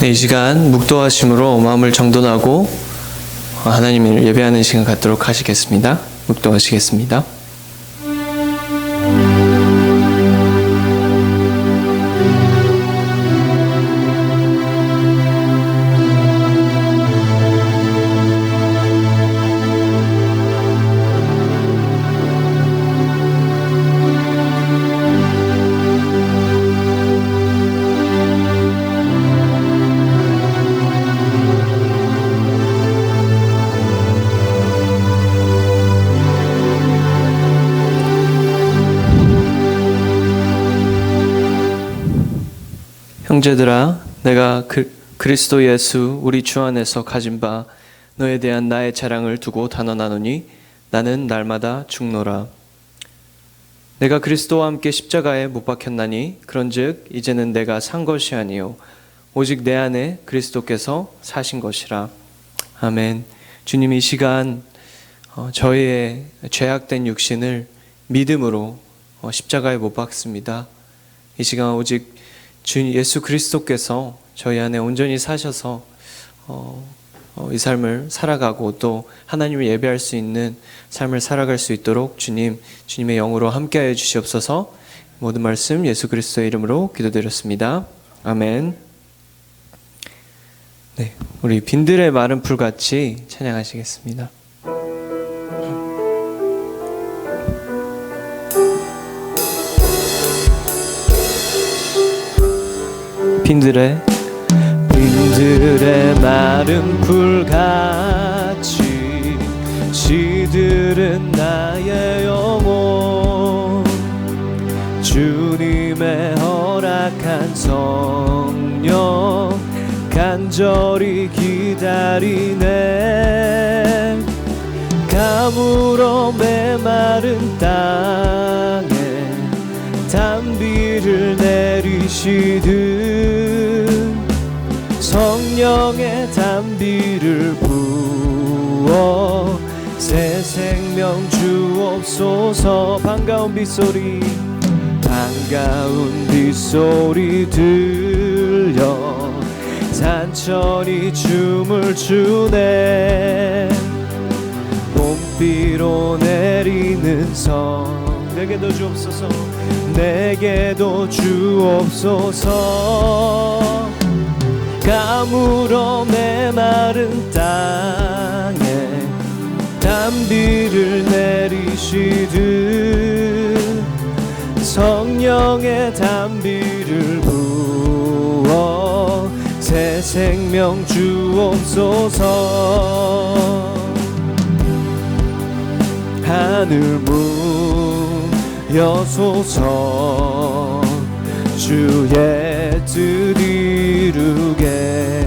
이 시간 묵도하심으로 마음을 정돈하고 하나님을 예배하는 시간 갖도록 하시겠습니다. 묵도하시겠습니다. 형제들아, 내가 그리스도 예수 우리 주 안에서 가진 바 너에 대한 나의 자랑을 두고 단언하노니 나는 날마다 죽노라. 내가 그리스도와 함께 십자가에 못 박혔나니 그런즉 이제는 내가 산 것이 아니요 오직 내 안에 그리스도께서 사신 것이라. 아멘. 주님, 이 시간 저희의 죄악된 육신을 믿음으로 십자가에 못 박습니다. 이 시간 오직 주 예수 그리스도께서 저희 안에 온전히 사셔서 이 삶을 살아가고 또 하나님을 예배할 수 있는 삶을 살아갈 수 있도록 주님의 영으로 함께하여 주시옵소서. 모든 말씀 예수 그리스도의 이름으로 기도드렸습니다. 아멘. 네, 우리 빈들의 마른 풀같이 찬양하시겠습니다. 빈들의 마른 풀같이 시들은 나의 영혼 주님의 허락한 성령 간절히 기다리네. 가물어 메마른 땅에 단비를 내리시듯 성령의 단비를 부어 새 생명 주옵소서. 반가운 빗소리 들려 산천이 춤을 추네. 봄비로 내리는 성 내게도 주옵소서. 내게도 주옵소서. 가물어 메마른 땅에 단비를 내리시듯 성령의 단비를 부어 새 생명 주옵소서. 하늘 문 여소서. 주의 뜻 이루게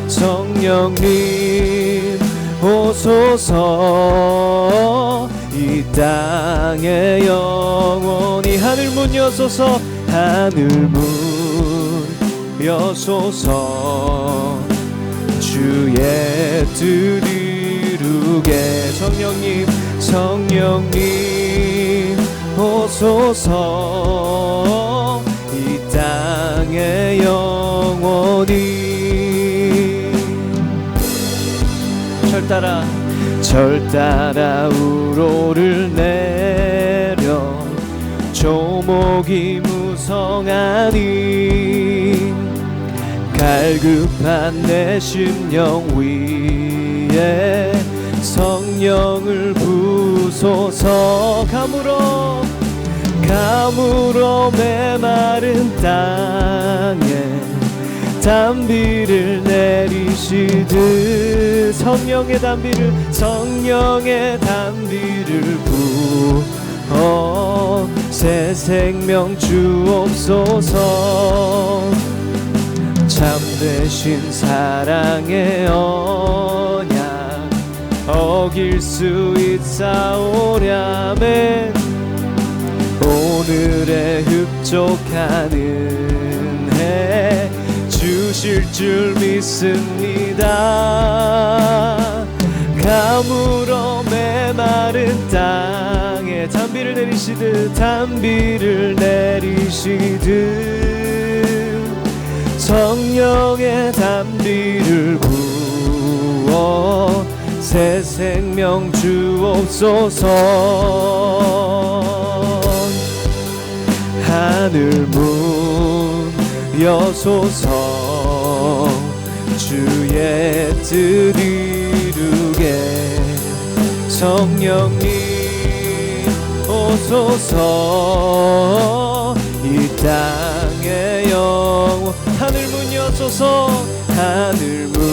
성령님 오소서. 이 땅의 영원히 하늘 문 여소서. 하늘 문 여소서. 주의 뜻 이루게 성령님 오소서. 이 땅의 영원히 절 따라 우로를 내려 조목이 무성하니 갈급한 내 심령 위에 성령을 부소서. 가물어 메마른 땅에 단비를 내리시듯 성령의 단비를 부어 새 생명 주옵소서. 참되신 사랑의 언약 어길 수 있사오랴멘. 오늘의 흡족한 은혜 주실 줄 믿습니다. 가물어 메마른 땅에 단비를 내리시듯 성령의 담비를 부어 새 생명 주옵소서. 하늘 문 여소서. 주의 뜻 이루게 성령님 오소서. 이 땅의 영원 하늘 문 여소서. 하늘 문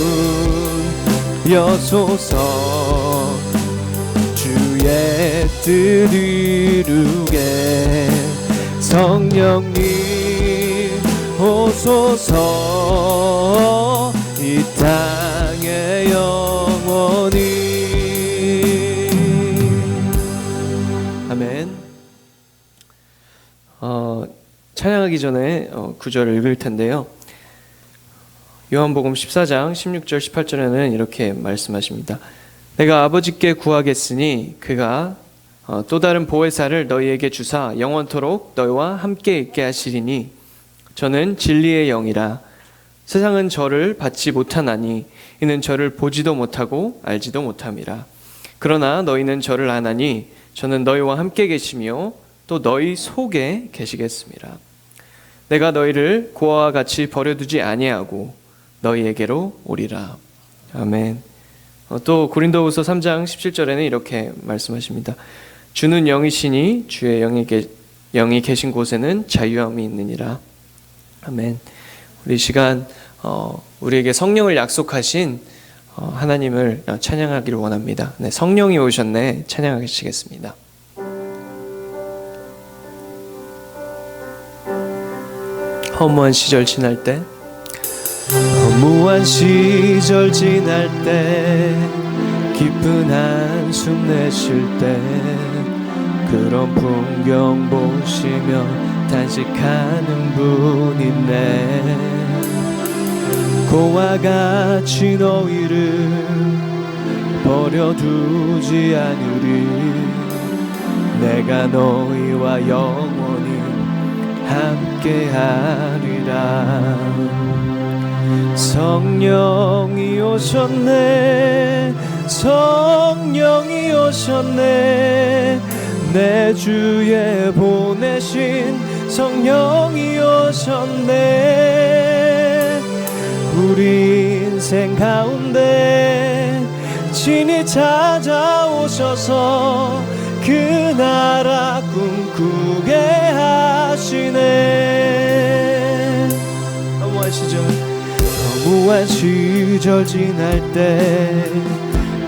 여소서. 주의 뜻 이루게 성령님 오소서. 이 땅의 영원히. 아멘. 찬양하기 전에 구절을 읽을 텐데요. 요한복음 14장 16절 18절에는 이렇게 말씀하십니다. 내가 아버지께 구하겠으니 그가 또 다른 보혜사를 너희에게 주사 영원토록 너희와 함께 있게 하시리니 저는 진리의 영이라. 세상은 저를 받지 못하나니 이는 저를 보지도 못하고 알지도 못함이라. 그러나 너희는 저를 아나니 저는 너희와 함께 계시며 또 너희 속에 계시겠습니다. 내가 너희를 고아와 같이 버려두지 아니하고 너희에게로 오리라. 아멘. 또 고린도후서 3장 17절에는 이렇게 말씀하십니다. 주는 영이시니 주의 영이 계신 곳에는 자유함이 있느니라. 아멘. 우리 시간 우리에게 성령을 약속하신 하나님을 찬양하기를 원합니다. 네, 성령이 오셨네 찬양하시겠습니다. 허무한 시절 지날 때, 허무한 시절 지날 때, 깊은 한숨 내쉴 때, 그런 풍경 보시며 단식하는 분 있네. 고와 같이 너희를 버려두지 않으리. 내가 너희와 영원히 함께하리라. 성령이 오셨네. 성령이 오셨네. 내 주에 보내신 성령이 오셨네. 우리 인생 가운데 친히 찾아오셔서 그 나라 꿈꾸게 하시네. 허무한 시절 지날 때,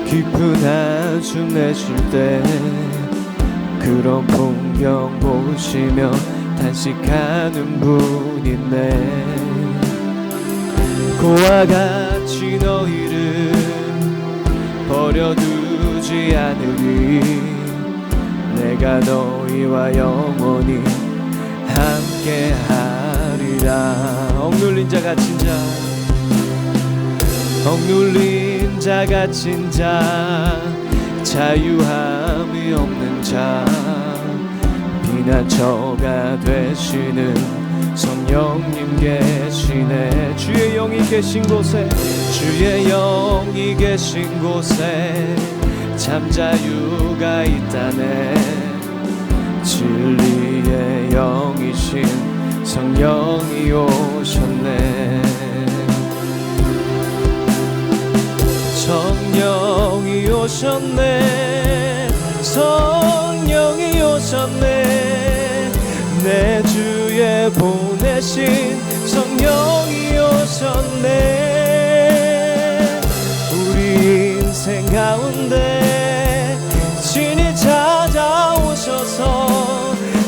깊은 한숨 내쉴 때, 그런 풍경 보시며 단식하는 분 있네. 고와 같이 너희를 버려두지 않으리. 내가 너희와 영원히 함께하리라. 억눌린 자 갇힌 자, 억눌린 자 갇힌 자, 자유함이 없는 자, 피난처가 되시는 성령님 계시네. 주의 영이 계신 곳에, 주의 영이 계신 곳에 참 자유가 있다네. 진리의 영이신 성령이 오셨네. 성령이 오셨네. 성령이 오셨네. 내 주에 보내신 성령이 오셨네. 우리 인생 가운데 친히 찾아오셔서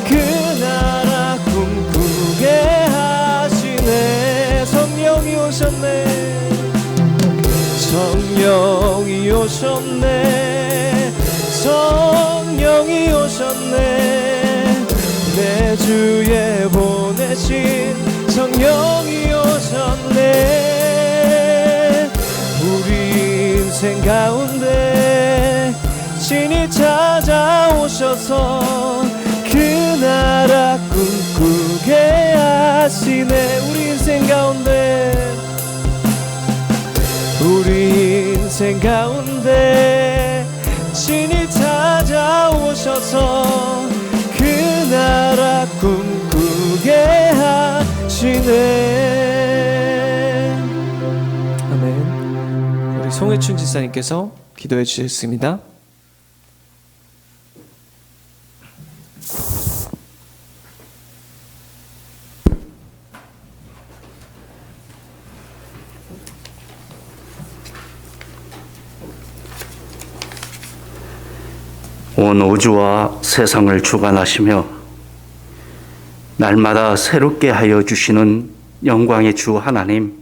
그 나라 꿈꾸게 하시네. 성령이 오셨네. 성령이 오셨네. 성령이 오셨네. 내 주에 보내신 성령이 오셨네. 우리 인생 가운데 친히 찾아오셔서 그 나라 꿈꾸게 하시네. 우리 인생 가운데 신이 찾아오셔서 그 나라 꿈꾸게 하시네. 아멘. 우리 송혜춘 지사님께서 기도해 주셨습니다. 온 우주와 세상을 주관하시며 날마다 새롭게 하여 주시는 영광의 주 하나님,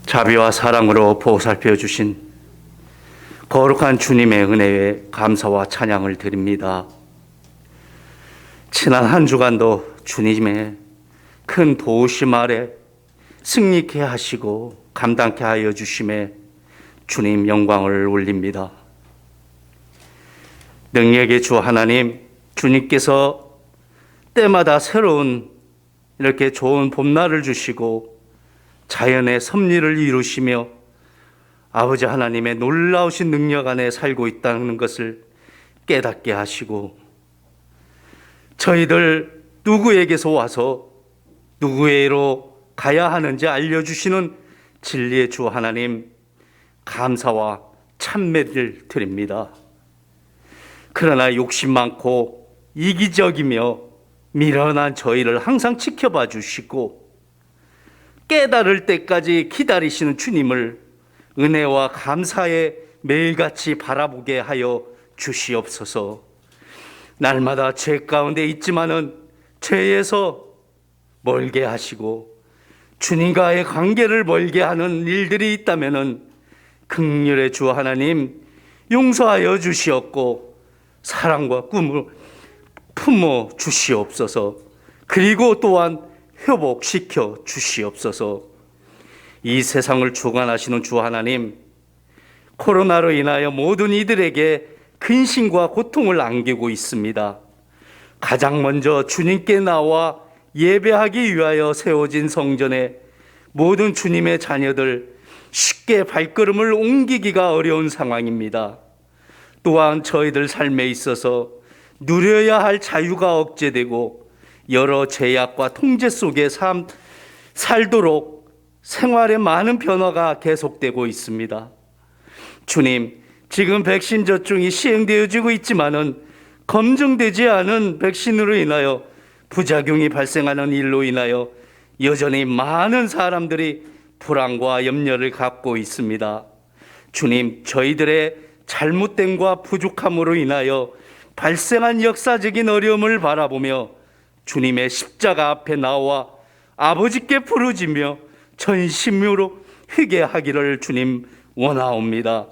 자비와 사랑으로 보살펴 주신 거룩한 주님의 은혜에 감사와 찬양을 드립니다. 지난 한 주간도 주님의 큰 도우심 아래 승리케 하시고 감당케 하여 주심에 주님 영광을 올립니다. 능력의 주 하나님, 주님께서 때마다 새로운 이렇게 좋은 봄날을 주시고 자연의 섭리를 이루시며 아버지 하나님의 놀라우신 능력 안에 살고 있다는 것을 깨닫게 하시고, 저희들 누구에게서 와서 누구에게로 가야 하는지 알려주시는 진리의 주 하나님, 감사와 찬매를 드립니다. 그러나 욕심 많고 이기적이며 미련한 저희를 항상 지켜봐 주시고 깨달을 때까지 기다리시는 주님을 은혜와 감사에 매일같이 바라보게 하여 주시옵소서. 날마다 죄 가운데 있지만은 죄에서 멀게 하시고 주님과의 관계를 멀게 하는 일들이 있다면은 긍휼의 주 하나님 용서하여 주시옵고 사랑과 꿈을 품어 주시옵소서. 그리고 또한 회복시켜 주시옵소서. 이 세상을 주관하시는 주 하나님, 코로나로 인하여 모든 이들에게 근심과 고통을 안기고 있습니다. 가장 먼저 주님께 나와 예배하기 위하여 세워진 성전에 모든 주님의 자녀들 쉽게 발걸음을 옮기기가 어려운 상황입니다. 또한 저희들 삶에 있어서 누려야 할 자유가 억제되고 여러 제약과 통제 속에 살도록 생활에 많은 변화가 계속되고 있습니다. 주님, 지금 백신 접종이 시행되어지고 있지만은 검증되지 않은 백신으로 인하여 부작용이 발생하는 일로 인하여 여전히 많은 사람들이 불안과 염려를 갖고 있습니다. 주님, 저희들의 잘못됨과 부족함으로 인하여 발생한 역사적인 어려움을 바라보며 주님의 십자가 앞에 나와 아버지께 부르짖며 전심으로 회개하기를 주님 원하옵니다.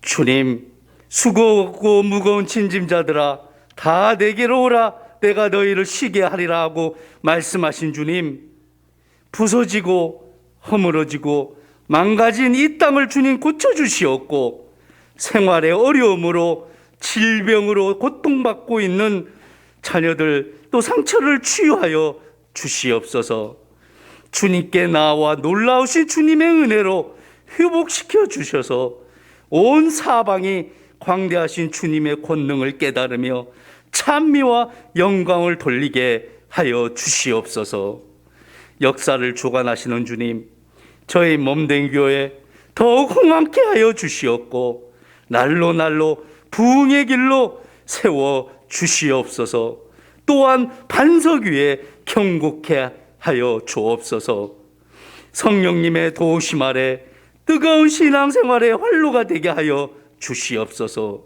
주님, 수고하고 무거운 짐짐자들아 다 내게로 오라, 내가 너희를 쉬게 하리라 하고 말씀하신 주님, 부서지고 허물어지고 망가진 이 땅을 주님 고쳐주시옵고 생활의 어려움으로 질병으로 고통받고 있는 자녀들 또 상처를 치유하여 주시옵소서. 주님께 나와 놀라우신 주님의 은혜로 회복시켜 주셔서 온 사방이 광대하신 주님의 권능을 깨달으며 찬미와 영광을 돌리게 하여 주시옵소서. 역사를 주관하시는 주님, 저희 몸된 교회 더욱 흥황케 하여 주시옵고 날로 부흥의 길로 세워 주시옵소서. 또한 반석 위에 경고케 하여 주옵소서. 성령님의 도우심 아래 뜨거운 신앙생활의 활로가 되게 하여 주시옵소서.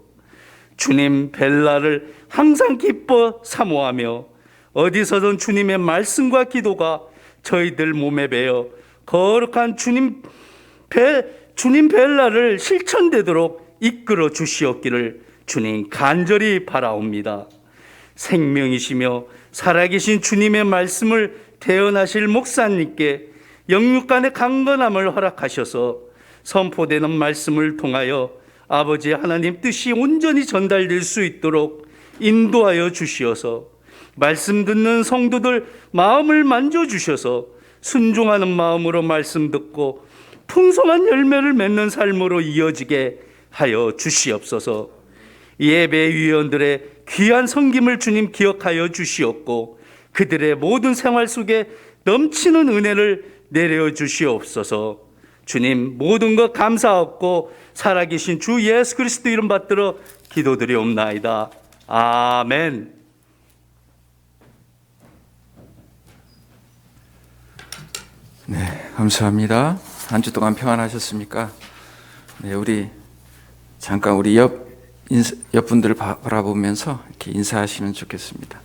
주님 뵐날을 항상 기뻐 사모하며 어디서든 주님의 말씀과 기도가 저희들 몸에 배어 거룩한 주님 뵐날을 실천되도록 이끌어 주시옵기를 주님 간절히 바라옵니다. 생명이시며 살아계신 주님의 말씀을 대언하실 목사님께 영육간의 강건함을 허락하셔서 선포되는 말씀을 통하여 아버지 하나님 뜻이 온전히 전달될 수 있도록 인도하여 주시어서 말씀 듣는 성도들 마음을 만져주셔서 순종하는 마음으로 말씀 듣고 풍성한 열매를 맺는 삶으로 이어지게 하여 주시옵소서. 예배위원들의 귀한 섬김을 주님 기억하여 주시옵고 그들의 모든 생활 속에 넘치는 은혜를 내려 주시옵소서. 주님, 모든 것 감사하고 살아계신 주 예수 그리스도 이름 받들어 기도드리옵나이다. 아멘. 네, 감사합니다. 한 주 동안 평안하셨습니까? 네, 우리 잠깐 우리 옆분들 바라보면서 이렇게 인사하시면 좋겠습니다.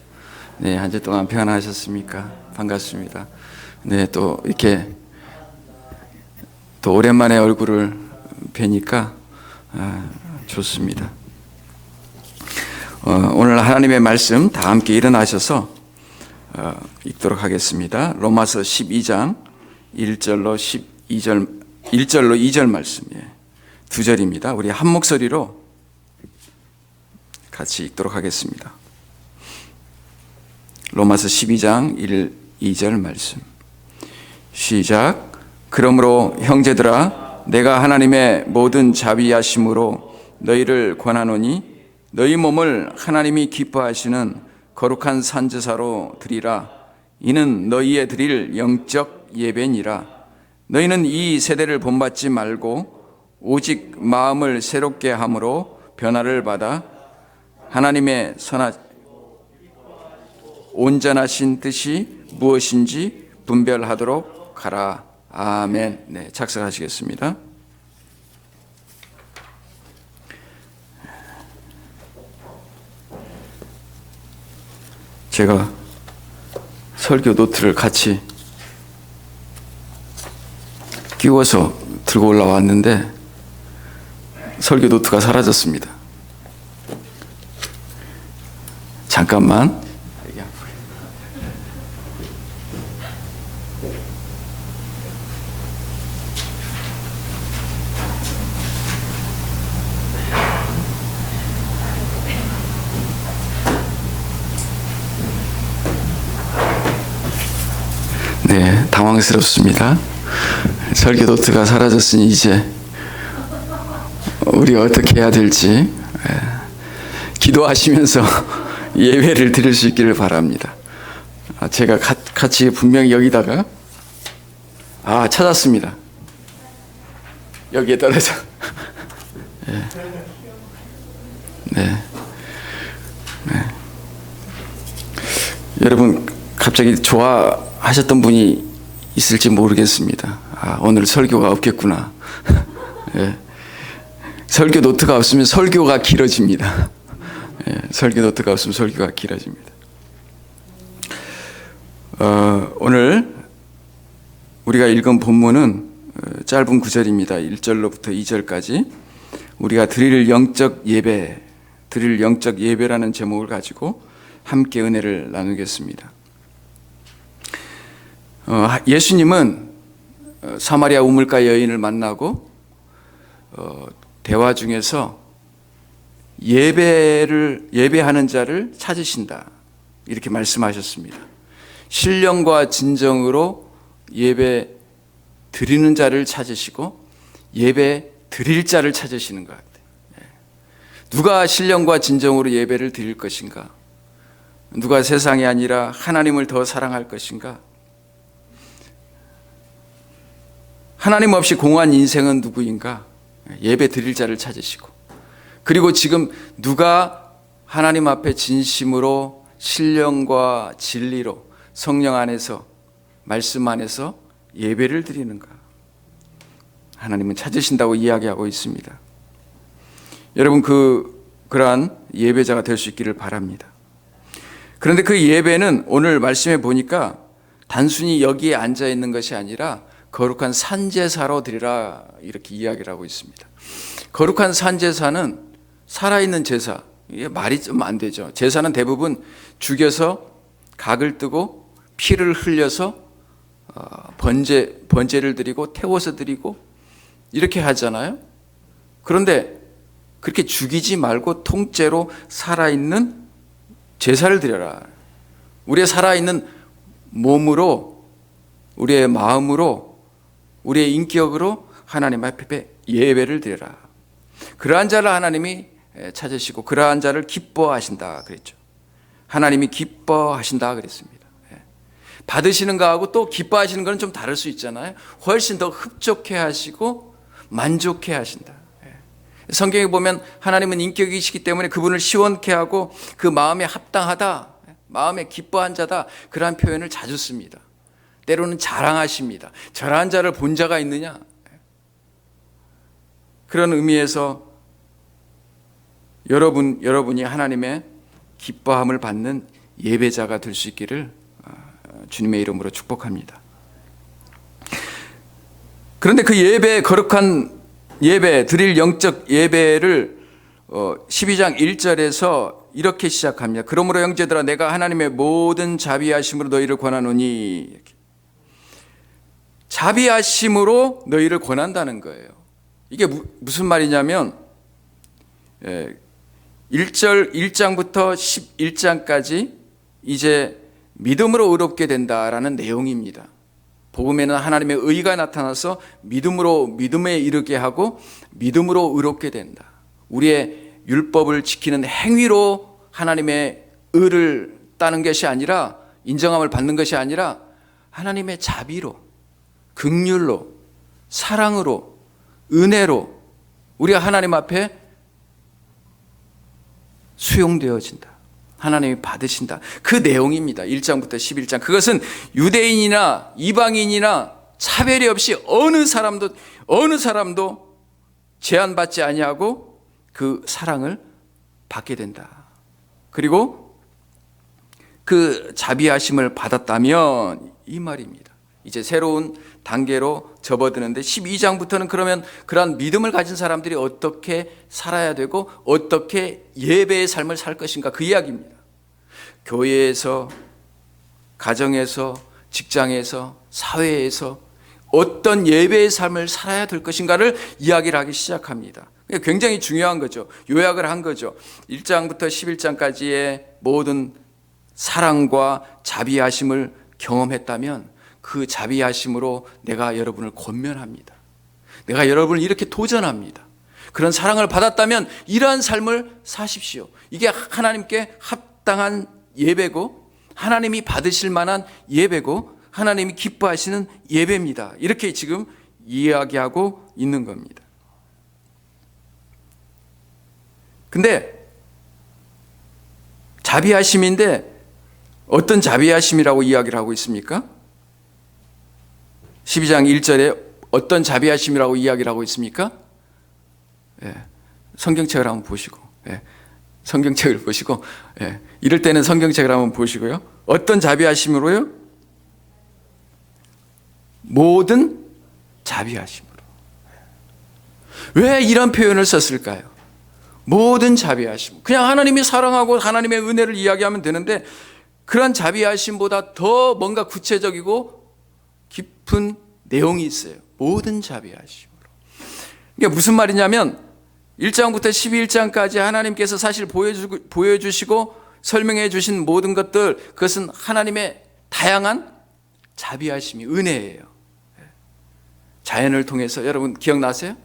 네, 한 주 동안 평안하셨습니까? 반갑습니다. 네, 또 이렇게 또 오랜만에 얼굴을 뵈니까 좋습니다. 오늘 하나님의 말씀 다 함께 일어나셔서 읽도록 하겠습니다. 로마서 12장 1절로 2절 말씀, 두 절입니다. 우리 한 목소리로 같이 읽도록 하겠습니다. 로마서 12장 1, 2절 말씀. 시작. 그러므로 형제들아, 내가 하나님의 모든 자비하심으로 너희를 권하노니 너희 몸을 하나님이 기뻐하시는 거룩한 산제사로 드리라. 이는 너희의 드릴 영적 예배니라. 너희는 이 세대를 본받지 말고 오직 마음을 새롭게 함으로 변화를 받아 하나님의 온전하신 뜻이 무엇인지 분별하도록 하라. 아멘. 네, 작성하시겠습니다. 제가 설교 노트를 같이 끼워서 들고 올라왔는데 설교 노트가 사라졌습니다. 잠깐만. 네, 당황스럽습니다. 설교 노트가 사라졌으니 이제 우리 어떻게 해야 될지 기도하시면서 예배를 드릴 수 있기를 바랍니다. 제가 같이 분명히 여기다가 찾았습니다. 여기에 떨어져. 네. 여러분 갑자기 좋아하셨던 분이 있을지 모르겠습니다. 오늘 설교가 없겠구나. 네. 설교 노트가 없으면 설교가 길어집니다. 설교 노트가 없으면 설교가 길어집니다. 오늘 우리가 읽은 본문은 짧은 구절입니다. 1절로부터 2절까지 우리가 드릴 영적 예배라는 제목을 가지고 함께 은혜를 나누겠습니다. 예수님은 사마리아 우물가 여인을 만나고 대화 중에서 예배하는 자를 찾으신다 이렇게 말씀하셨습니다. 신령과 진정으로 예배 드리는 자를 찾으시고 예배 드릴 자를 찾으시는 것 같아요. 누가 신령과 진정으로 예배를 드릴 것인가? 누가 세상이 아니라 하나님을 더 사랑할 것인가? 하나님 없이 공허한 인생은 누구인가? 예배 드릴 자를 찾으시고, 그리고 지금 누가 하나님 앞에 진심으로 신령과 진리로 성령 안에서 말씀 안에서 예배를 드리는가? 하나님은 찾으신다고 이야기하고 있습니다. 여러분 그러한 예배자가 될 수 있기를 바랍니다. 그런데 그 예배는 오늘 말씀해 보니까 단순히 여기에 앉아 있는 것이 아니라 거룩한 산제사로 드리라 이렇게 이야기를 하고 있습니다. 거룩한 산제사는 살아있는 제사, 이게 말이 좀 안 되죠. 제사는 대부분 죽여서 각을 뜨고 피를 흘려서 번제를 드리고 태워서 드리고 이렇게 하잖아요. 그런데 그렇게 죽이지 말고 통째로 살아있는 제사를 드려라. 우리의 살아있는 몸으로, 우리의 마음으로, 우리의 인격으로 하나님 앞에 예배를 드려라. 그러한 자를 하나님이 찾으시고 그러한 자를 기뻐하신다 그랬죠. 하나님이 기뻐하신다 그랬습니다. 받으시는 거하고 또 기뻐하시는 거는 좀 다를 수 있잖아요. 훨씬 더 흡족해 하시고 만족해 하신다. 성경에 보면 하나님은 인격이시기 때문에 그분을 시원케 하고 그 마음에 합당하다, 마음에 기뻐한 자다, 그러한 표현을 자주 씁니다. 때로는 자랑하십니다. 저러한 자를 본 자가 있느냐. 그런 의미에서 여러분이 하나님의 기뻐함을 받는 예배자가 될 수 있기를 주님의 이름으로 축복합니다. 그런데 그 예배, 거룩한 예배, 드릴 영적 예배를 12장 1절에서 이렇게 시작합니다. 그러므로 형제들아 내가 하나님의 모든 자비하심으로 너희를 권하노니. 자비하심으로 너희를 권한다는 거예요. 이게 무슨 말이냐면 1장부터 11장까지 이제 믿음으로 의롭게 된다라는 내용입니다. 복음에는 하나님의 의가 나타나서 믿음에 이르게 하고 믿음으로 의롭게 된다. 우리의 율법을 지키는 행위로 하나님의 의를 따는 것이 아니라, 인정함을 받는 것이 아니라 하나님의 자비로, 긍휼로, 사랑으로, 은혜로 우리가 하나님 앞에 수용되어진다. 하나님이 받으신다. 그 내용입니다. 1장부터 11장. 그것은 유대인이나 이방인이나 차별이 없이 어느 사람도 제한받지 아니하고 그 사랑을 받게 된다. 그리고 그 자비하심을 받았다면 이 말입니다. 이제 새로운 단계로 접어드는데 12장부터는 그러면 그러한 믿음을 가진 사람들이 어떻게 살아야 되고 어떻게 예배의 삶을 살 것인가, 그 이야기입니다. 교회에서, 가정에서, 직장에서, 사회에서 어떤 예배의 삶을 살아야 될 것인가를 이야기를 하기 시작합니다. 굉장히 중요한 거죠. 요약을 한 거죠. 1장부터 11장까지의 모든 사랑과 자비하심을 경험했다면 그 자비하심으로 내가 여러분을 권면합니다. 내가 여러분을 이렇게 도전합니다. 그런 사랑을 받았다면 이러한 삶을 사십시오. 이게 하나님께 합당한 예배고 하나님이 받으실 만한 예배고 하나님이 기뻐하시는 예배입니다. 이렇게 지금 이야기하고 있는 겁니다. 근데 자비하심인데 어떤 자비하심이라고 이야기를 하고 있습니까? 12장 1절에 어떤 자비하심이라고 이야기를 하고 있습니까? 성경책을 한번 보시고, 성경책을 보시고, 이럴 때는 성경책을 한번 보시고요. 어떤 자비하심으로요? 모든 자비하심으로. 왜 이런 표현을 썼을까요? 모든 자비하심. 그냥 하나님이 사랑하고 하나님의 은혜를 이야기하면 되는데 그런 자비하심보다 더 뭔가 구체적이고 깊은 내용이 있어요. 모든 자비하심으로. 이게 무슨 말이냐면 1장부터 11장까지 하나님께서 사실 보여주시고 설명해 주신 모든 것들, 그것은 하나님의 다양한 자비하심이, 은혜예요. 자연을 통해서, 여러분 기억나세요?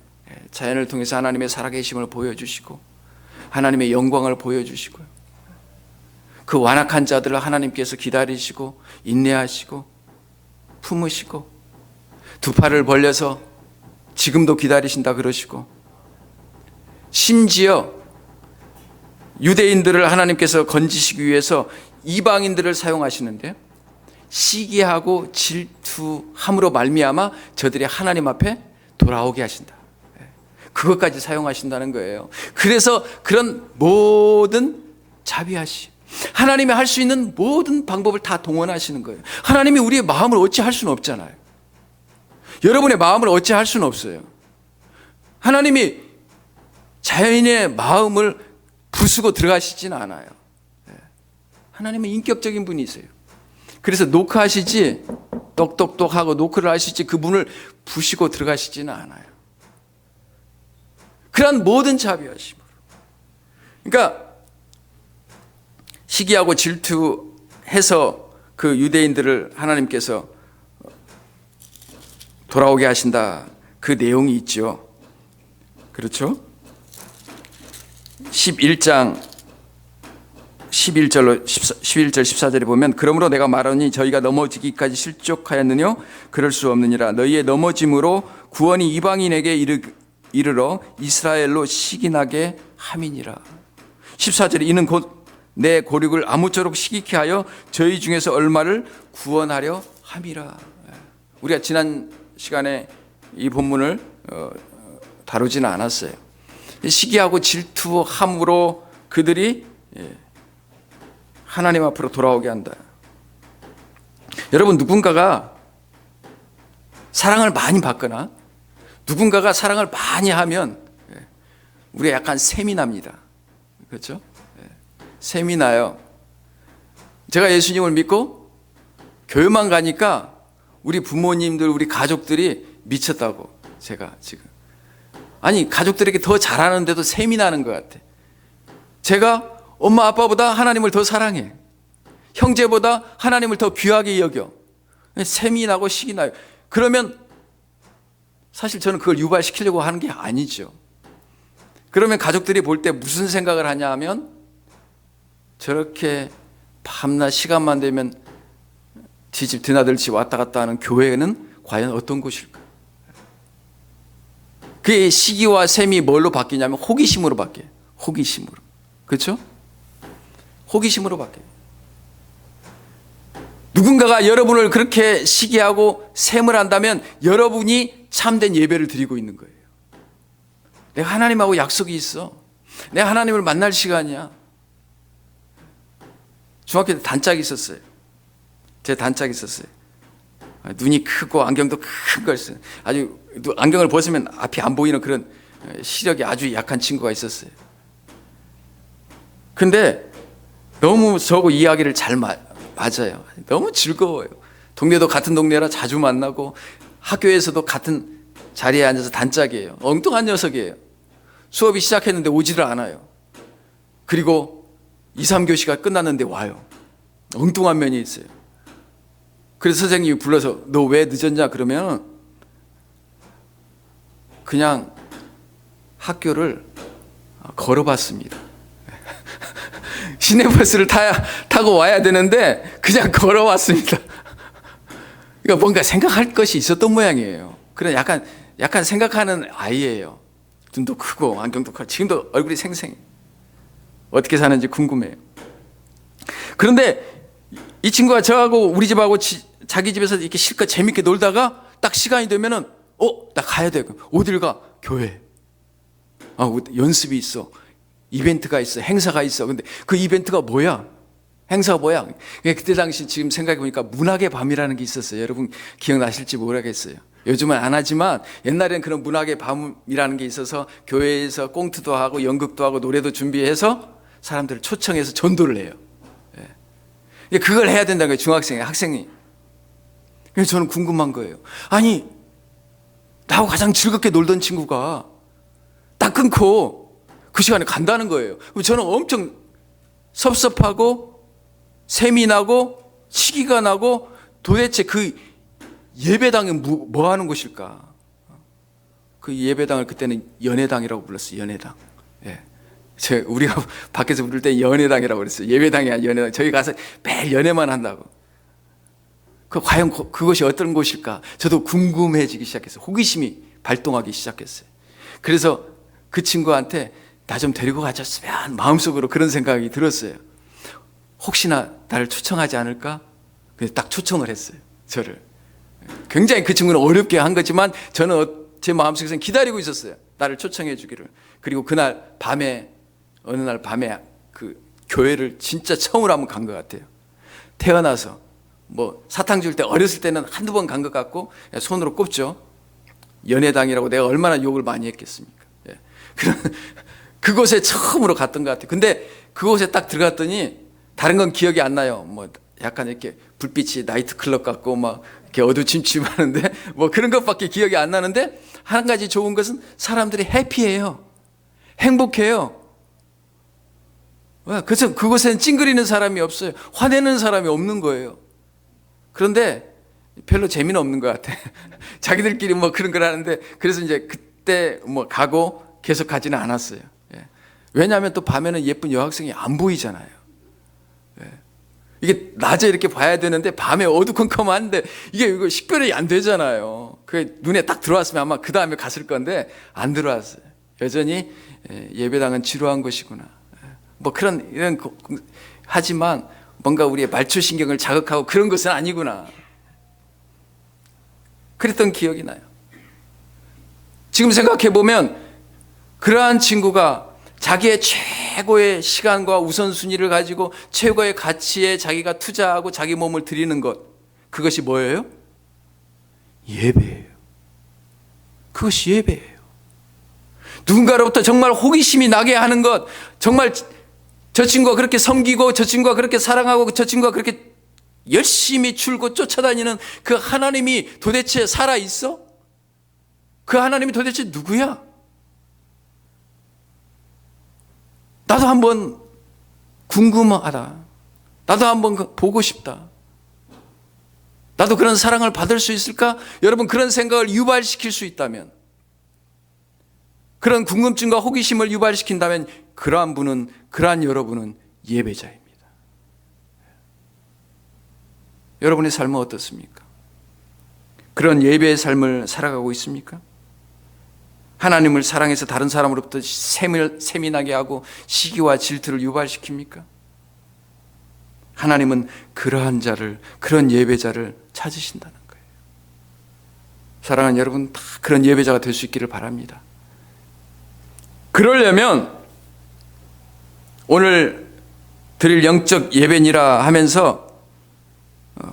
자연을 통해서 하나님의 살아계심을 보여주시고 하나님의 영광을 보여주시고요. 그 완악한 자들을 하나님께서 기다리시고 인내하시고 품으시고 두 팔을 벌려서 지금도 기다리신다 그러시고, 심지어 유대인들을 하나님께서 건지시기 위해서 이방인들을 사용하시는데요, 시기하고 질투함으로 말미암아 저들이 하나님 앞에 돌아오게 하신다. 그것까지 사용하신다는 거예요. 그래서 그런 모든 자비하심, 하나님이 할 수 있는 모든 방법을 다 동원하시는 거예요. 하나님이 우리의 마음을 어찌할 수는 없잖아요. 여러분의 마음을 어찌할 수는 없어요. 하나님이 자연인의 마음을 부수고 들어가시지는 않아요. 하나님은 인격적인 분이세요. 그래서 노크하시지, 똑똑똑하고 노크를 하시지 그 문을 부시고 들어가시지는 않아요. 그런 모든 자비하심으로. 그러니까 시기하고 질투 해서 그 유대인들을 하나님께서 돌아오게 하신다. 그 내용이 있죠. 그렇죠? 11장 11절 14절에 보면 그러므로 내가 말하니 저희가 넘어지기까지 실족하였느뇨 그럴 수 없느니라. 너희의 넘어짐으로 구원이 이방인에게 이르러 이스라엘로 시기나게 함이니라. 14절에 이는 곧 내 고륙을 아무쪼록 시기케 하여 저희 중에서 얼마를 구원하려 함이라. 우리가 지난 시간에 이 본문을 다루지는 않았어요. 시기하고 질투함으로 그들이 하나님 앞으로 돌아오게 한다. 여러분, 누군가가 사랑을 많이 받거나 누군가가 사랑을 많이 하면 우리가 약간 셈이 납니다. 그렇죠? 셈이 나요. 제가 예수님을 믿고 교회만 가니까 우리 부모님들, 우리 가족들이 미쳤다고. 제가 지금 아니 가족들에게 더 잘하는데도 셈이 나는 것 같아. 제가 엄마 아빠보다 하나님을 더 사랑해. 형제보다 하나님을 더 귀하게 여겨. 셈이 나고 식이 나요. 그러면 사실 저는 그걸 유발시키려고 하는 게 아니죠. 그러면 가족들이 볼 때 무슨 생각을 하냐 하면 저렇게 밤낮 시간만 되면 지집 드나들지 왔다 갔다 하는 교회는 과연 어떤 곳일까? 그의 시기와 셈이 뭘로 바뀌냐면 호기심으로 바뀌어요. 호기심으로. 그렇죠? 호기심으로 바뀌어요. 누군가가 여러분을 그렇게 시기하고 셈을 한다면 여러분이 참된 예배를 드리고 있는 거예요. 내가 하나님하고 약속이 있어. 내가 하나님을 만날 시간이야. 중학교 때 단짝이 있었어요. 제 단짝이 있었어요. 눈이 크고 안경도 큰 걸 써요. 아주 안경을 벗으면 앞이 안 보이는 그런 시력이 아주 약한 친구가 있었어요. 근데 너무 저하고 이야기를 잘 맞아요. 너무 즐거워요. 동네도 같은 동네라 자주 만나고 학교에서도 같은 자리에 앉아서 단짝이에요. 엉뚱한 녀석이에요. 수업이 시작했는데 오지를 않아요. 그리고 2, 3교시가 끝났는데 와요. 엉뚱한 면이 있어요. 그래서 선생님이 불러서 너 왜 늦었냐 그러면 그냥 학교를 걸어봤습니다. 시내버스를 타고 와야 되는데 그냥 걸어왔습니다. 그러니까 뭔가 생각할 것이 있었던 모양이에요. 그런 약간 생각하는 아이예요. 눈도 크고 안경도 크고 지금도 얼굴이 생생해. 어떻게 사는지 궁금해요. 그런데 이 친구가 저하고 우리 집하고 자기 집에서 이렇게 실컷 재밌게 놀다가 딱 시간이 되면은 나 가야 돼. 어딜 가? 교회. 연습이 있어. 이벤트가 있어. 행사가 있어. 근데 그 이벤트가 뭐야? 행사가 뭐야? 그때 당시 지금 생각해보니까 문학의 밤이라는 게 있었어요. 여러분 기억나실지 모르겠어요. 요즘은 안 하지만 옛날에는 그런 문학의 밤이라는 게 있어서 교회에서 꽁트도 하고 연극도 하고 노래도 준비해서 사람들을 초청해서 전도를 해요. 그걸 해야 된다는 거예요. 중학생이, 학생이. 그래서 저는 궁금한 거예요. 아니 나하고 가장 즐겁게 놀던 친구가 딱 끊고 그 시간에 간다는 거예요. 저는 엄청 섭섭하고 셈이 나고 시기가 나고 도대체 그 예배당은 뭐 하는 곳일까? 그 예배당을 그때는 연회당이라고 불렀어요. 연회당. 예. 우리가 밖에서 부를 때 연회당이라고 그랬어요. 예배당이 아니라 연회당. 저희 가서 매일 연회만 한다고. 과연 그것이 어떤 곳일까? 저도 궁금해지기 시작했어요. 호기심이 발동하기 시작했어요. 그래서 그 친구한테 나 좀 데리고 가줬으면 마음속으로 그런 생각이 들었어요. 혹시나 나를 초청하지 않을까? 그래서 딱 초청을 했어요. 저를. 굉장히 그 친구는 어렵게 한 거지만 저는 제 마음속에서는 기다리고 있었어요. 나를 초청해 주기를. 그리고 그날 밤에 어느 날 밤에 그 교회를 진짜 처음으로 한번 간 것 같아요. 태어나서 뭐 사탕 줄 때 어렸을 때는 한두 번 간 것 같고 손으로 꼽죠. 연회당이라고 내가 얼마나 욕을 많이 했겠습니까? 예. 그곳에 처음으로 갔던 것 같아요. 근데 그곳에 딱 들어갔더니 다른 건 기억이 안 나요. 뭐 약간 이렇게 불빛이 나이트클럽 같고 막 이렇게 어두침침하는데 뭐 그런 것밖에 기억이 안 나는데 한 가지 좋은 것은 사람들이 해피해요. 행복해요. 그래서 그곳에는 찡그리는 사람이 없어요. 화내는 사람이 없는 거예요. 그런데 별로 재미는 없는 것 같아. 자기들끼리 뭐 그런 걸 하는데, 그래서 이제 그때 뭐 가고 계속 가지는 않았어요. 예. 왜냐하면 또 밤에는 예쁜 여학생이 안 보이잖아요. 예. 이게 낮에 이렇게 봐야 되는데 밤에 어두컴컴한데 이거 식별이 안 되잖아요. 그게 눈에 딱 들어왔으면 아마 그 다음에 갔을 건데 안 들어왔어요. 여전히 예배당은 지루한 것이구나. 뭐 이런 하지만 뭔가 우리의 말초신경을 자극하고 그런 것은 아니구나. 그랬던 기억이 나요. 지금 생각해 보면 그러한 친구가 자기의 최고의 시간과 우선순위를 가지고 최고의 가치에 자기가 투자하고 자기 몸을 드리는 것, 그것이 뭐예요? 예배예요. 그것이 예배예요. 누군가로부터 정말 호기심이 나게 하는 것, 정말 저 친구가 그렇게 섬기고 저 친구가 그렇게 사랑하고 저 친구가 그렇게 열심히 줄고 쫓아다니는 그 하나님이 도대체 살아있어? 그 하나님이 도대체 누구야? 나도 한번 궁금하다. 나도 한번 보고 싶다. 나도 그런 사랑을 받을 수 있을까? 여러분, 그런 생각을 유발시킬 수 있다면, 그런 궁금증과 호기심을 유발시킨다면 그러한 여러분은 예배자입니다. 여러분의 삶은 어떻습니까? 그런 예배의 삶을 살아가고 있습니까? 하나님을 사랑해서 다른 사람으로부터 세민하게 하고 시기와 질투를 유발시킵니까? 하나님은 그러한 그런 예배자를 찾으신다는 거예요. 사랑하는 여러분, 다 그런 예배자가 될 수 있기를 바랍니다. 그러려면 오늘 드릴 영적 예배니라 하면서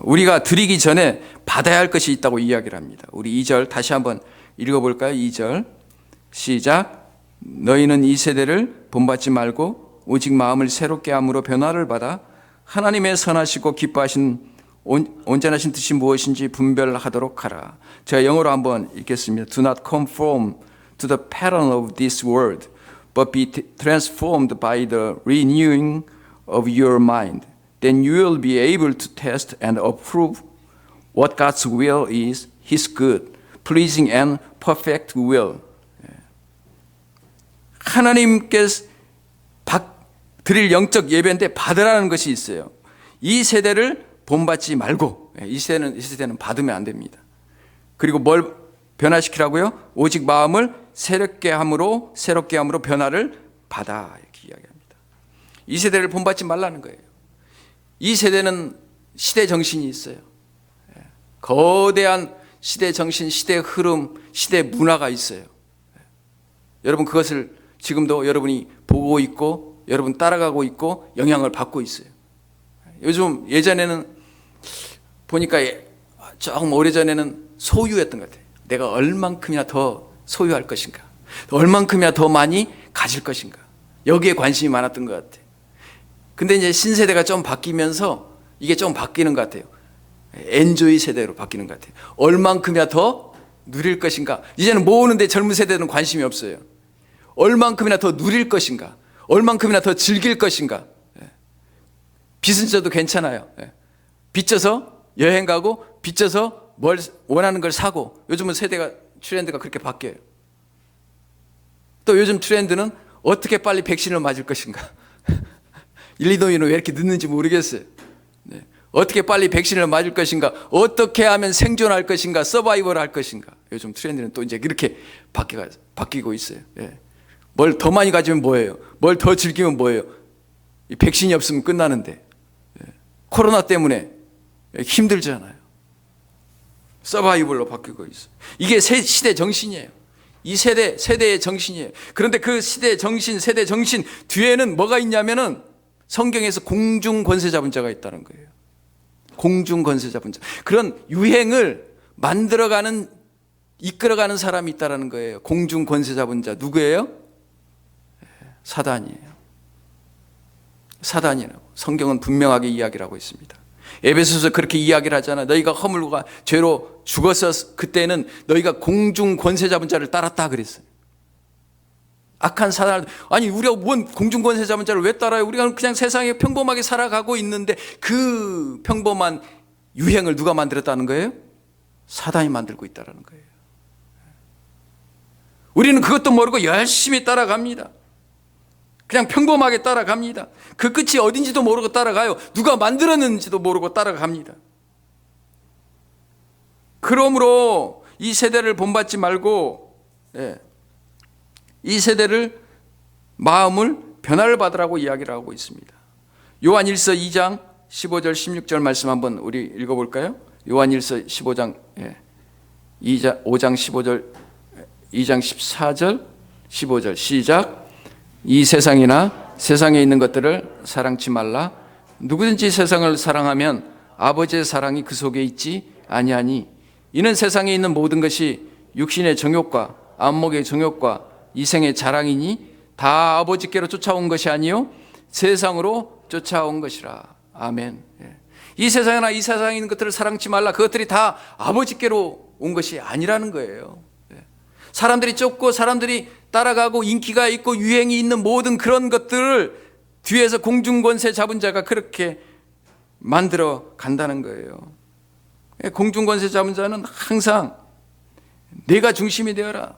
우리가 드리기 전에 받아야 할 것이 있다고 이야기를 합니다. 우리 2절 다시 한번 읽어볼까요? 2절 시작. 너희는 이 세대를 본받지 말고 오직 마음을 새롭게 함으로 변화를 받아 하나님의 선하시고 기뻐하신 온전하신 뜻이 무엇인지 분별하도록 하라. 제가 영어로 한번 읽겠습니다. Do not conform to the pattern of this world, but be transformed by the renewing of your mind. Then you will be able to test and approve what God's will is, His good, pleasing and perfect will. 하나님께서 드릴 영적 예배인데 받으라는 것이 있어요. 이 세대를 본받지 말고, 이 세대는 받으면 안 됩니다. 그리고 뭘 변화시키라고요? 오직 마음을 새롭게 함으로 변화를 받아, 이렇게 이야기합니다. 이 세대를 본받지 말라는 거예요. 이 세대는 시대 정신이 있어요. 거대한 시대 정신, 시대 흐름, 시대 문화가 있어요. 여러분, 그것을 지금도 여러분이 보고 있고 여러분 따라가고 있고 영향을 받고 있어요. 요즘 예전에는 보니까 조금 오래전에는 소유였던 것 같아요. 내가 얼만큼이나 더 소유할 것인가, 얼만큼이나 더 많이 가질 것인가, 여기에 관심이 많았던 것 같아요. 근데 이제 신세대가 좀 바뀌면서 이게 좀 바뀌는 것 같아요. 엔조이 세대로 바뀌는 것 같아요. 얼만큼이나 더 누릴 것인가. 이제는 모으는데 젊은 세대는 관심이 없어요. 얼만큼이나 더 누릴 것인가, 얼만큼이나 더 즐길 것인가. 빚은 져도 괜찮아요. 빚져서 여행 가고 빚져서 뭘 원하는 걸 사고. 요즘은 트렌드가 그렇게 바뀌어요. 또 요즘 트렌드는 어떻게 빨리 백신을 맞을 것인가. 일리노이는 왜 이렇게 늦는지 모르겠어요. 어떻게 빨리 백신을 맞을 것인가, 어떻게 하면 생존할 것인가, 서바이벌 할 것인가. 요즘 트렌드는 또 이제 이렇게 바뀌고 있어요. 뭘 더 많이 가지면 뭐예요? 뭘 더 즐기면 뭐예요? 이 백신이 없으면 끝나는데. 코로나 때문에 힘들잖아요. 서바이벌로 바뀌고 있어요. 이게 시대 정신이에요. 이 세대의 정신이에요. 그런데 그 세대 정신 뒤에는 뭐가 있냐면은 성경에서 공중 권세 잡은 자가 있다는 거예요. 공중 권세 잡은 자. 그런 유행을 이끌어가는 사람이 있다는 거예요. 공중 권세 잡은 자. 누구예요? 사단이에요. 사단이라고. 성경은 분명하게 이야기를 하고 있습니다. 에베소서 그렇게 이야기를 하잖아. 너희가 허물과 죄로 죽었어. 그때는 너희가 공중 권세 잡은 자를 따랐다 그랬어요. 악한 사단, 아니 우리가 뭔 공중권세 잡은 자를 왜 따라요? 우리가 그냥 세상에 평범하게 살아가고 있는데 그 평범한 유행을 누가 만들었다는 거예요? 사단이 만들고 있다는 거예요. 우리는 그것도 모르고 열심히 따라갑니다. 그냥 평범하게 따라갑니다. 그 끝이 어딘지도 모르고 따라가요. 누가 만들었는지도 모르고 따라갑니다. 그러므로 이 세대를 본받지 말고 이 세대를 마음을 변화를 받으라고 이야기를 하고 있습니다. 요한일서 2장 15절 16절 말씀 한번 우리 읽어볼까요? 요한일서 15장 5장 15절 2장 14절 15절 시작. 이 세상이나 세상에 있는 것들을 사랑치 말라. 누구든지 세상을 사랑하면 아버지의 사랑이 그 속에 있지 아니하니. 이는 세상에 있는 모든 것이 육신의 정욕과 안목의 정욕과 이생의 자랑이니 다 아버지께로 쫓아온 것이 아니요 세상으로 쫓아온 것이라. 아멘. 이 세상이나 이 세상에 있는 것들을 사랑치 말라. 그것들이 다 아버지께로 온 것이 아니라는 거예요. 사람들이 쫓고 사람들이 따라가고 인기가 있고 유행이 있는 모든 그런 것들을 뒤에서 공중권세 잡은 자가 그렇게 만들어 간다는 거예요. 공중권세 잡은 자는 항상 내가 중심이 되어라.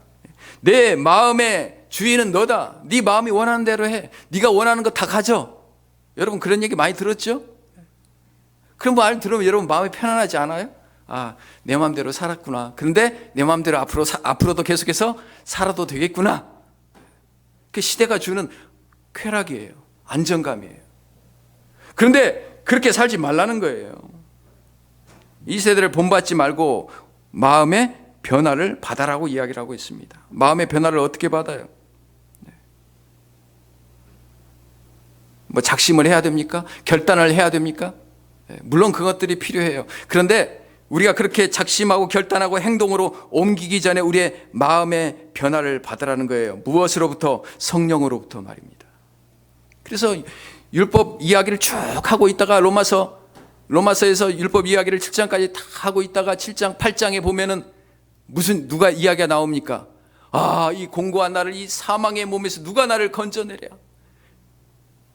내 마음의 주인은 너다. 네 마음이 원하는 대로 해. 네가 원하는 거 다 가져. 여러분 그런 얘기 많이 들었죠? 그런 말 들으면 여러분 마음이 편안하지 않아요? 아, 내 마음대로 살았구나. 그런데 내 마음대로 앞으로도 계속해서 살아도 되겠구나. 그 시대가 주는 쾌락이에요. 안정감이에요. 그런데 그렇게 살지 말라는 거예요. 이 세대를 본받지 말고 마음의 변화를 받아라고 이야기를 하고 있습니다. 마음의 변화를 어떻게 받아요? 뭐 작심을 해야 됩니까? 결단을 해야 됩니까? 물론 그것들이 필요해요. 그런데 우리가 그렇게 작심하고 결단하고 행동으로 옮기기 전에 우리의 마음의 변화를 받으라는 거예요. 무엇으로부터? 성령으로부터 말입니다. 그래서 율법 이야기를 쭉 하고 있다가 로마서에서 율법 이야기를 7장까지 다 하고 있다가 7장 8장에 보면은 누가 이야기가 나옵니까? 아, 이 공고한 나를 이 사망의 몸에서 누가 나를 건져내랴.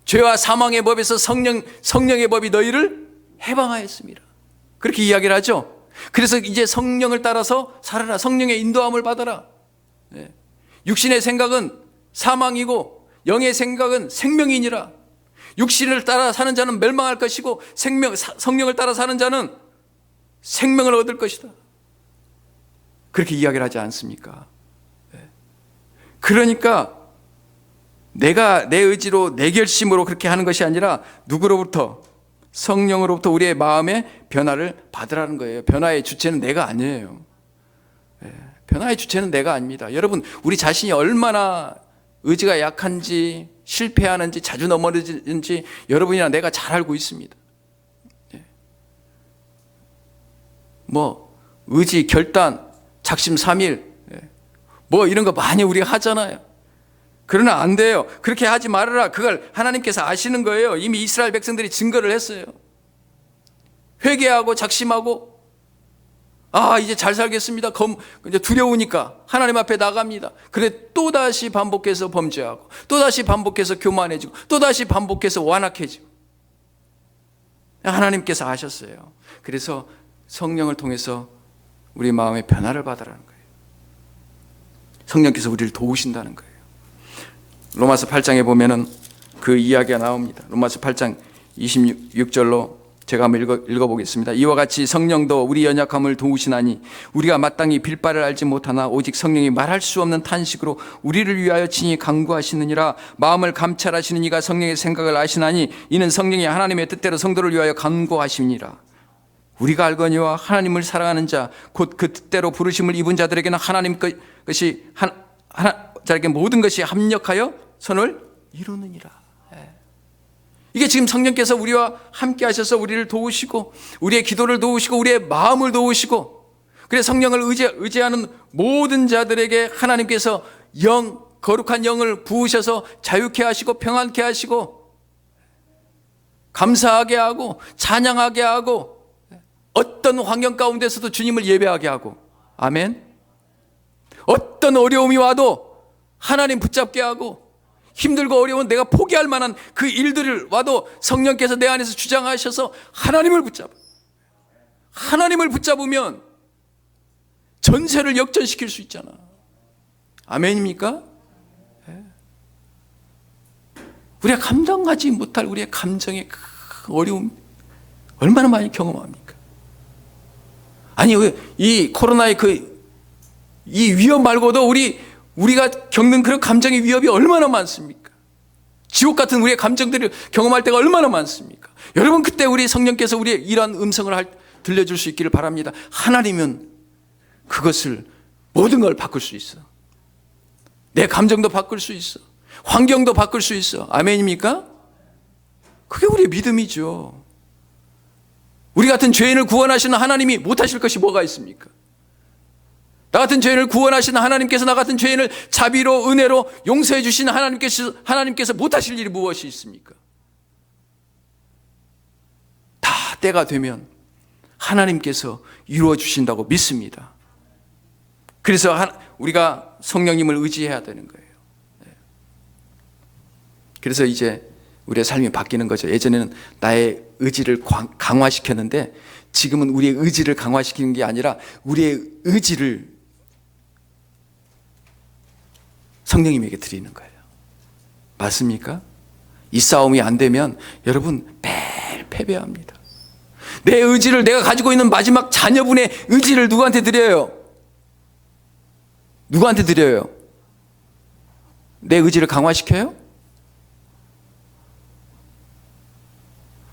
죄와 사망의 법에서 성령의 법이 너희를 해방하였습니다. 그렇게 이야기를 하죠. 그래서 이제 성령을 따라서 살아라. 성령의 인도함을 받아라. 육신의 생각은 사망이고 영의 생각은 생명이니라. 육신을 따라 사는 자는 멸망할 것이고 성령을 따라 사는 자는 생명을 얻을 것이다. 그렇게 이야기를 하지 않습니까? 그러니까 내가 내 의지로 내 결심으로 그렇게 하는 것이 아니라 누구로부터? 성령으로부터 우리의 마음의 변화를 받으라는 거예요. 변화의 주체는 내가 아니에요. 변화의 주체는 내가 아닙니다. 여러분, 우리 자신이 얼마나 의지가 약한지 실패하는지 자주 넘어지는지 여러분이나 내가 잘 알고 있습니다. 뭐 의지, 결단, 작심삼일 뭐 이런 거 많이 우리가 하잖아요. 그러나 안 돼요. 그렇게 하지 말아라. 그걸 하나님께서 아시는 거예요. 이미 이스라엘 백성들이 증거를 했어요. 회개하고 작심하고 이제 잘 살겠습니다. 이제 두려우니까 하나님 앞에 나갑니다. 그래 또다시 반복해서 범죄하고 또다시 반복해서 교만해지고 또다시 반복해서 완악해지고. 하나님께서 아셨어요. 그래서 성령을 통해서 우리 마음의 변화를 받으라는 거예요. 성령께서 우리를 도우신다는 거예요. 로마서 8장에 보면은 그 이야기가 나옵니다. 로마서 8장 26절로 제가 한번 읽어보겠습니다. 이와 같이 성령도 우리 연약함을 도우시나니 우리가 마땅히 빌 바를 알지 못하나 오직 성령이 말할 수 없는 탄식으로 우리를 위하여 친히 간구하시느니라. 마음을 감찰하시는 이가 성령의 생각을 아시나니 이는 성령이 하나님의 뜻대로 성도를 위하여 간구하심이니라. 우리가 알거니와 하나님을 사랑하는 자 곧 그 뜻대로 부르심을 입은 자들에게는 하나님 것이 자에게 모든 것이 합력하여 선을 이루느니라. 이게 지금 성령께서 우리와 함께 하셔서 우리를 도우시고 우리의 기도를 도우시고 우리의 마음을 도우시고 그래서 성령을 의지하는 모든 자들에게 하나님께서 거룩한 영을 부으셔서 자유케 하시고 평안케 하시고 감사하게 하고 찬양하게 하고 어떤 환경 가운데서도 주님을 예배하게 하고 아멘. 어떤 어려움이 와도 하나님 붙잡게 하고 힘들고 어려운 내가 포기할 만한 그 일들을 와도 성령께서 내 안에서 주장하셔서 하나님을 붙잡으면 전세를 역전시킬 수 있잖아. 아멘입니까? 우리가 감당하지 못할 우리의 감정의 그 어려움 얼마나 많이 경험합니까? 아니 이 코로나의 이 위험 말고도 우리가 겪는 그런 감정의 위협이 얼마나 많습니까? 지옥 같은 우리의 감정들을 경험할 때가 얼마나 많습니까? 여러분, 그때 우리 성령께서 우리의 이러한 음성을 들려줄 수 있기를 바랍니다. 하나님은 그것을 모든 걸 바꿀 수 있어. 내 감정도 바꿀 수 있어. 환경도 바꿀 수 있어. 아멘입니까? 그게 우리의 믿음이죠. 우리 같은 죄인을 구원하시는 하나님이 못하실 것이 뭐가 있습니까? 나 같은 죄인을 구원하시는 하나님께서 나 같은 죄인을 자비로 은혜로 용서해 주시는 하나님께서 못하실 일이 무엇이 있습니까? 다 때가 되면 하나님께서 이루어 주신다고 믿습니다. 그래서 우리가 성령님을 의지해야 되는 거예요. 그래서 이제 우리의 삶이 바뀌는 거죠. 예전에는 나의 의지를 강화시켰는데 지금은 우리의 의지를 강화시키는 게 아니라 우리의 의지를 성령님에게 드리는 거예요. 맞습니까? 이 싸움이 안 되면 여러분 매일 패배합니다. 내 의지를, 내가 가지고 있는 마지막 자녀분의 의지를 누구한테 드려요? 누구한테 드려요? 내 의지를 강화시켜요?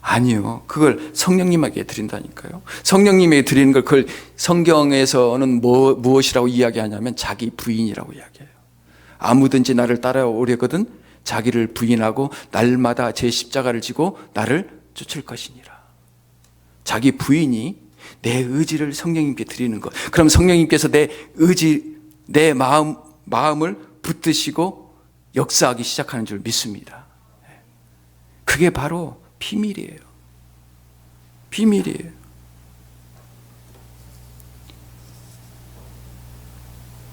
아니요. 그걸 성령님에게 드린다니까요. 성령님에게 드리는 걸 그걸 성경에서는 무엇이라고 이야기하냐면 자기 부인이라고 이야기해요. 아무든지 나를 따라오려거든 자기를 부인하고 날마다 제 십자가를 지고 나를 쫓을 것이니라. 자기 부인이 내 의지를 성령님께 드리는 것. 그럼 성령님께서 내 의지, 내 마음을 붙드시고 역사하기 시작하는 줄 믿습니다. 그게 바로 비밀이에요. 비밀이에요.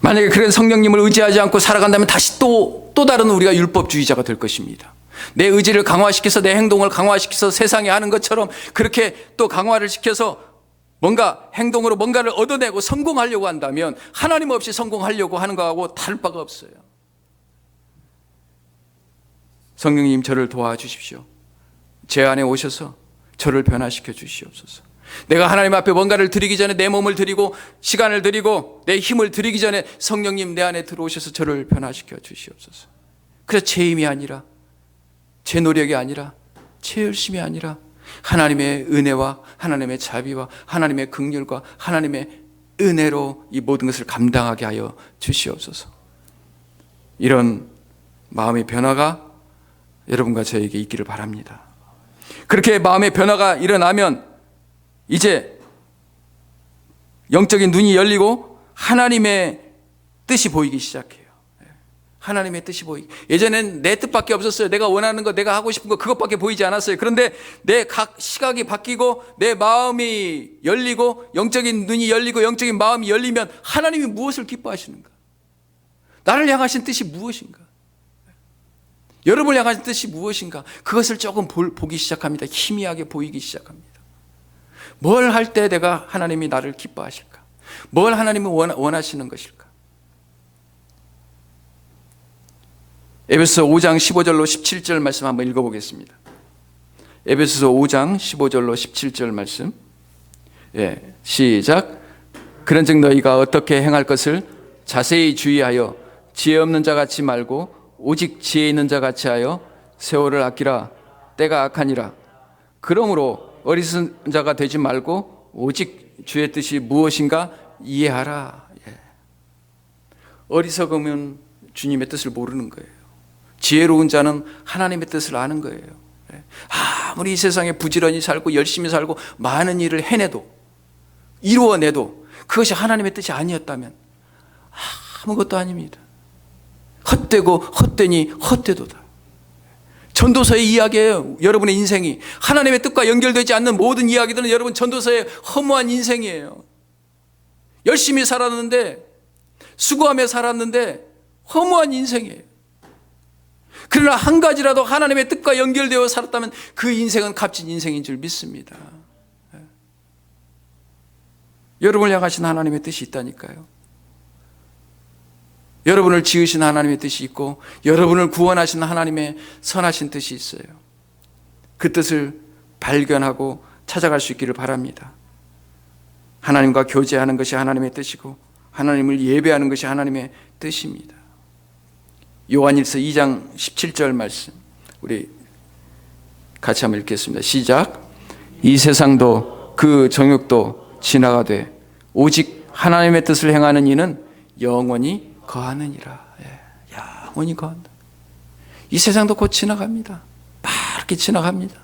만약에 그런 성령님을 의지하지 않고 살아간다면 다시 또 다른 우리가 율법주의자가 될 것입니다. 내 의지를 강화시켜서 내 행동을 강화시켜서 세상에 하는 것처럼 그렇게 또 강화를 시켜서 뭔가 행동으로 뭔가를 얻어내고 성공하려고 한다면 하나님 없이 성공하려고 하는 거하고 다를 바가 없어요. 성령님, 저를 도와주십시오. 제 안에 오셔서 저를 변화시켜 주시옵소서. 내가 하나님 앞에 뭔가를 드리기 전에 내 몸을 드리고 시간을 드리고 내 힘을 드리기 전에 성령님 내 안에 들어오셔서 저를 변화시켜 주시옵소서. 그래서 제 힘이 아니라 제 노력이 아니라 제 열심이 아니라 하나님의 은혜와 하나님의 자비와 하나님의 긍휼과 하나님의 은혜로 이 모든 것을 감당하게 하여 주시옵소서. 이런 마음의 변화가 여러분과 저에게 있기를 바랍니다. 그렇게 마음의 변화가 일어나면 이제 영적인 눈이 열리고 하나님의 뜻이 보이기 시작해요. 하나님의 뜻이 보이기. 예전엔 내 뜻밖에 없었어요. 내가 원하는 거, 내가 하고 싶은 거 그것밖에 보이지 않았어요. 그런데 내 각 시각이 바뀌고 내 마음이 열리고 영적인 눈이 열리고 영적인 마음이 열리면 하나님이 무엇을 기뻐하시는가? 나를 향하신 뜻이 무엇인가? 여러분을 향하신 뜻이 무엇인가? 그것을 조금 보기 시작합니다. 희미하게 보이기 시작합니다. 뭘 할 때 내가 하나님이 나를 기뻐하실까? 뭘 하나님이 원하시는 것일까? 에베소서 5장 15절로 17절 말씀 한번 읽어보겠습니다. 에베소서 5장 15절로 17절 말씀. 시작. 그런즉 너희가 어떻게 행할 것을 자세히 주의하여 지혜 없는 자 같이 말고 오직 지혜 있는 자 같이 하여 세월을 아끼라. 때가 악하니라. 그러므로 어리석은 자가 되지 말고 오직 주의 뜻이 무엇인가 이해하라. 어리석으면 주님의 뜻을 모르는 거예요. 지혜로운 자는 하나님의 뜻을 아는 거예요. 아무리 이 세상에 부지런히 살고 열심히 살고 많은 일을 해내도 이루어내도 그것이 하나님의 뜻이 아니었다면 아무것도 아닙니다. 헛되고 헛되니 헛되도다. 전도서의 이야기예요. 여러분의 인생이 하나님의 뜻과 연결되지 않는 모든 이야기들은 여러분 전도서의 허무한 인생이에요. 열심히 살았는데 수고하며 살았는데 허무한 인생이에요. 그러나 한 가지라도 하나님의 뜻과 연결되어 살았다면 그 인생은 값진 인생인 줄 믿습니다. 여러분을 향하신 하나님의 뜻이 있다니까요. 여러분을 지으신 하나님의 뜻이 있고 여러분을 구원하신 하나님의 선하신 뜻이 있어요. 그 뜻을 발견하고 찾아갈 수 있기를 바랍니다. 하나님과 교제하는 것이 하나님의 뜻이고 하나님을 예배하는 것이 하나님의 뜻입니다. 요한일서 2장 17절 말씀 우리 같이 한번 읽겠습니다. 시작. 이 세상도 그 정욕도 지나가되 오직 하나님의 뜻을 행하는 이는 영원히 거하느니라. 영원히 거한다. 이 세상도 곧 지나갑니다. 빠르게 지나갑니다.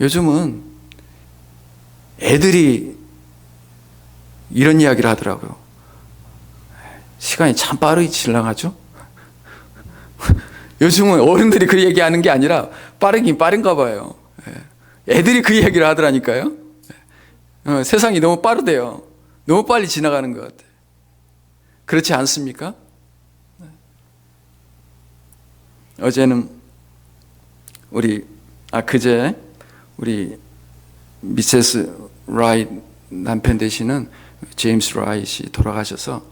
요즘은 애들이 이런 이야기를 하더라고요. 시간이 참 빠르게 지나가죠. 요즘은 어른들이 그 얘기하는 게 아니라 빠르긴 빠른가 봐요. 애들이 그 얘기를 하더라니까요. 세상이 너무 빠르대요. 너무 빨리 지나가는 것 같아요. 그렇지 않습니까? 어제는 그제 우리 미세스 라이트 남편 되시는 제임스 라이트이 돌아가셔서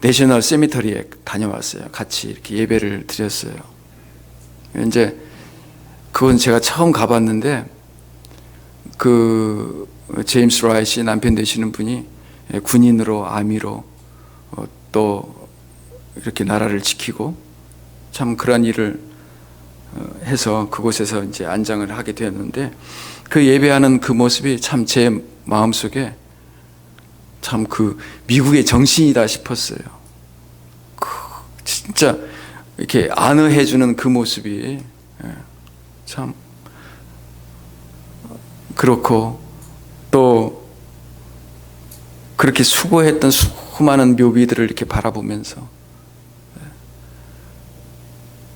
내셔널 세미터리에 다녀왔어요. 같이 이렇게 예배를 드렸어요. 이제 그건 제가 처음 가봤는데 그 제임스 라이트이 남편 되시는 분이 군인으로 아미로 또 이렇게 나라를 지키고 참 그런 일을 해서 그곳에서 이제 안장을 하게 되었는데 그 예배하는 그 모습이 참 제 마음속에 참 그 미국의 정신이다 싶었어요. 진짜 이렇게 안어해 주는 그 모습이 참 그렇고 또 그렇게 수고했던 수많은 묘비들을 이렇게 바라보면서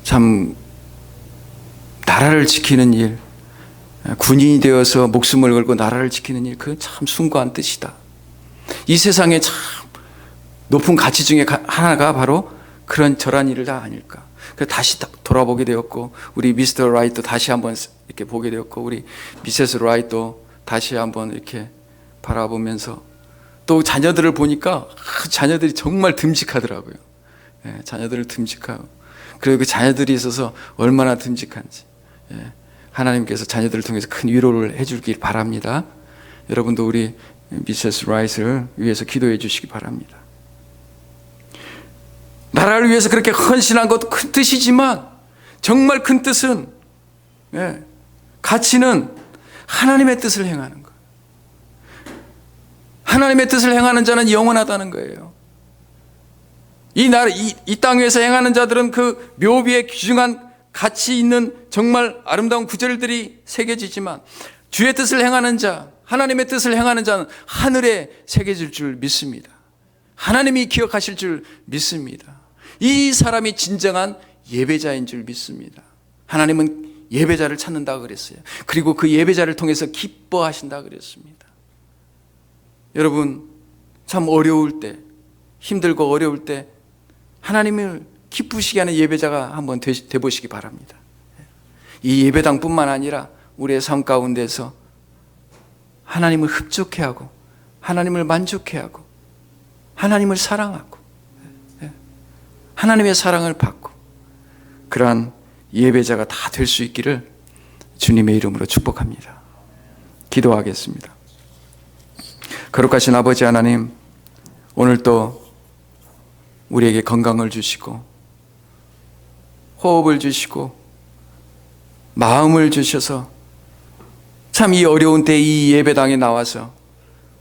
참 나라를 지키는 일, 군인이 되어서 목숨을 걸고 나라를 지키는 일, 그건 참 숭고한 뜻이다. 이 세상에 참 높은 가치 중에 하나가 바로 그런 저런 일을 다 아닐까. 그래서 다시 돌아보게 되었고 우리 미스터 라이트도 다시 한번 이렇게 보게 되었고 우리 미세스 라이트도 다시 한번 이렇게 바라보면서 또 자녀들을 보니까 자녀들이 정말 듬직하더라고요. 자녀들을 듬직하고 그리고 그 자녀들이 있어서 얼마나 듬직한지 하나님께서 자녀들을 통해서 큰 위로를 해주길 바랍니다. 여러분도 우리 미세스 라이트를 위해서 기도해 주시기 바랍니다. 나라를 위해서 그렇게 헌신한 것도 큰 뜻이지만 정말 큰 뜻은 가치는 하나님의 뜻을 행하는 것. 하나님의 뜻을 행하는 자는 영원하다는 거예요. 이 땅 위에서 행하는 자들은 그 묘비에 귀중한 가치 있는 정말 아름다운 구절들이 새겨지지만 주의 뜻을 행하는 자, 하나님의 뜻을 행하는 자는 하늘에 새겨질 줄 믿습니다. 하나님이 기억하실 줄 믿습니다. 이 사람이 진정한 예배자인 줄 믿습니다. 하나님은 예배자를 찾는다고 그랬어요. 그리고 그 예배자를 통해서 기뻐하신다고 그랬습니다. 여러분 참 어려울 때, 힘들고 어려울 때 하나님을 기쁘시게 하는 예배자가 한번 되보시기 바랍니다. 이 예배당뿐만 아니라 우리의 삶 가운데서 하나님을 흡족해하고 하나님을 만족해하고 하나님을 사랑하고 하나님의 사랑을 받고 그러한 예배자가 다 될 수 있기를 주님의 이름으로 축복합니다. 기도하겠습니다. 거룩하신 아버지 하나님, 오늘 또 우리에게 건강을 주시고 호흡을 주시고 마음을 주셔서 참 이 어려운 때 이 예배당에 나와서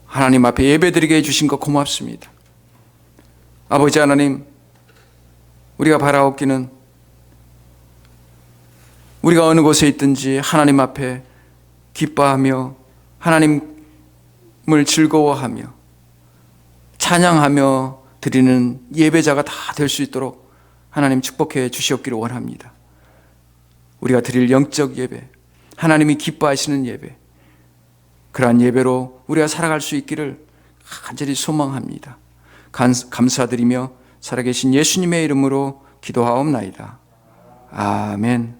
하나님 앞에 예배드리게 해주신 것 고맙습니다. 아버지 하나님, 우리가 바라옵기는 우리가 어느 곳에 있든지 하나님 앞에 기뻐하며 하나님을 즐거워하며 찬양하며 드리는 예배자가 다 될 수 있도록 하나님 축복해 주시옵기를 원합니다. 우리가 드릴 영적 예배, 하나님이 기뻐하시는 예배, 그러한 예배로 우리가 살아갈 수 있기를 간절히 소망합니다. 감사드리며 살아계신 예수님의 이름으로 기도하옵나이다. 아멘.